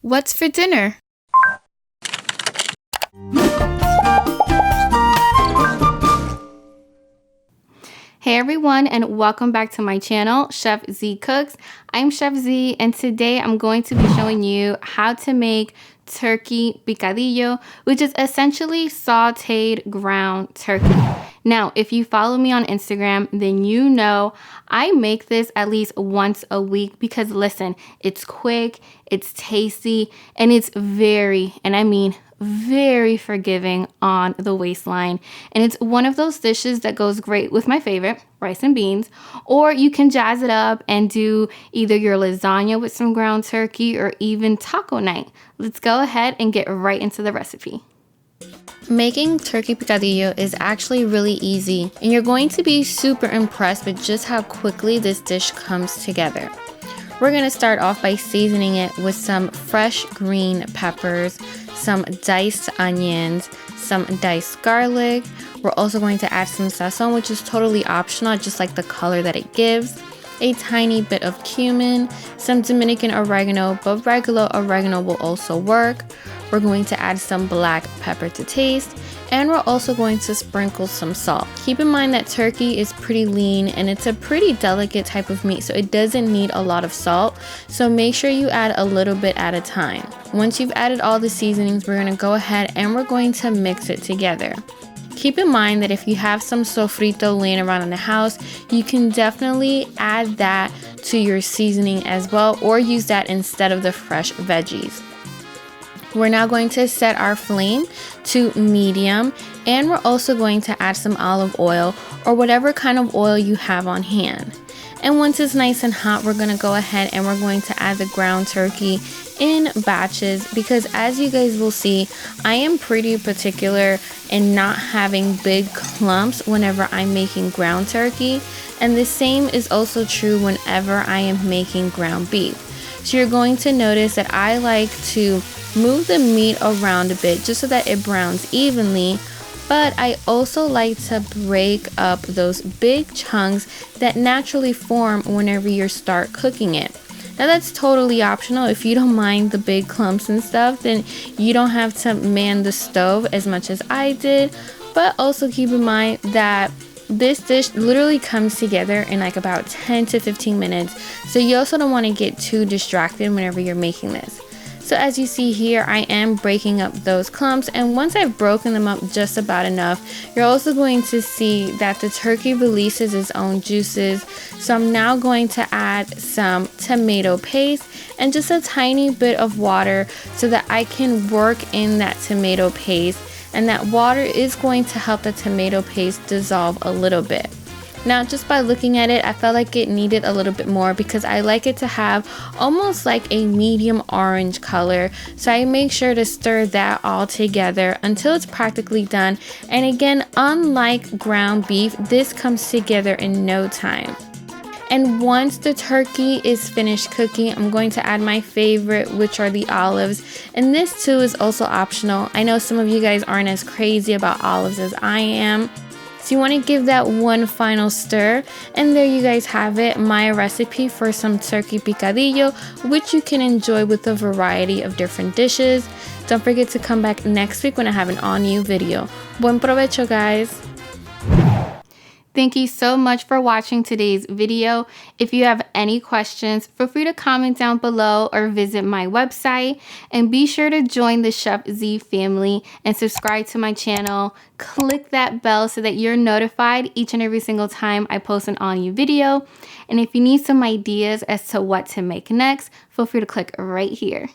What's for dinner? Hey everyone, and welcome back to my channel, Chef Z Cooks. I'm Chef Z, and today I'm going to be showing you how to make turkey picadillo, which is essentially sauteed ground turkey. Now, if you follow me on Instagram, then you know I make this at least once a week because listen, it's quick, it's tasty, and it's very, and I mean very forgiving on the waistline. And it's one of those dishes that goes great with my favorite, rice and beans, or you can jazz it up and do either your lasagna with some ground turkey or even taco night. Let's go ahead and get right into the recipe. Making turkey picadillo is actually really easy, and you're going to be super impressed with just how quickly this dish comes together. We're going to start off by seasoning it with some fresh green peppers, some diced onions, some diced garlic. We're also going to add some sazón, which is totally optional, just like the color that it gives. A tiny bit of cumin, some Dominican oregano, but regular oregano will also work. We're going to add some black pepper to taste, and we're also going to sprinkle some salt. Keep in mind that turkey is pretty lean and it's a pretty delicate type of meat, so it doesn't need a lot of salt, so make sure you add a little bit at a time. Once you've added all the seasonings, we're going to go ahead and we're going to mix it together. Keep in mind that if you have some sofrito laying around in the house, you can definitely add that to your seasoning as well, or use that instead of the fresh veggies. We're now going to set our flame to medium, and we're also going to add some olive oil or whatever kind of oil you have on hand. And once it's nice and hot, we're going to go ahead and we're going to add the ground turkey in batches, because as you guys will see, I am pretty particular in not having big clumps whenever I'm making ground turkey, and the same is also true whenever I am making ground beef. So you're going to notice that I like to move the meat around a bit just so that it browns evenly, but I also like to break up those big chunks that naturally form whenever you start cooking it. Now that's totally optional. If you don't mind the big clumps and stuff, then you don't have to man the stove as much as I did, but also keep in mind that this dish literally comes together in like about 10 to 15 minutes, so you also don't want to get too distracted whenever you're making this. So as you see here, I am breaking up those clumps, and once I've broken them up just about enough, you're also going to see that the turkey releases its own juices. So I'm now going to add some tomato paste and just a tiny bit of water so that I can work in that tomato paste, and that water is going to help the tomato paste dissolve a little bit. Now, just by looking at it, I felt like it needed a little bit more because I like it to have almost like a medium orange color. So I make sure to stir that all together until it's practically done. And again, unlike ground beef, this comes together in no time. And once the turkey is finished cooking, I'm going to add my favorite, which are the olives. And this too is also optional. I know some of you guys aren't as crazy about olives as I am. So you want to give that one final stir, and there you guys have it, my recipe for some turkey picadillo, which you can enjoy with a variety of different dishes. Don't forget to come back next week when I have an all-new video. Buen provecho, guys! Thank you so much for watching today's video. If you have any questions, feel free to comment down below or visit my website. And be sure to join the Chef Z family and subscribe to my channel. Click that bell so that you're notified each and every single time I post an all-new video. And if you need some ideas as to what to make next, feel free to click right here.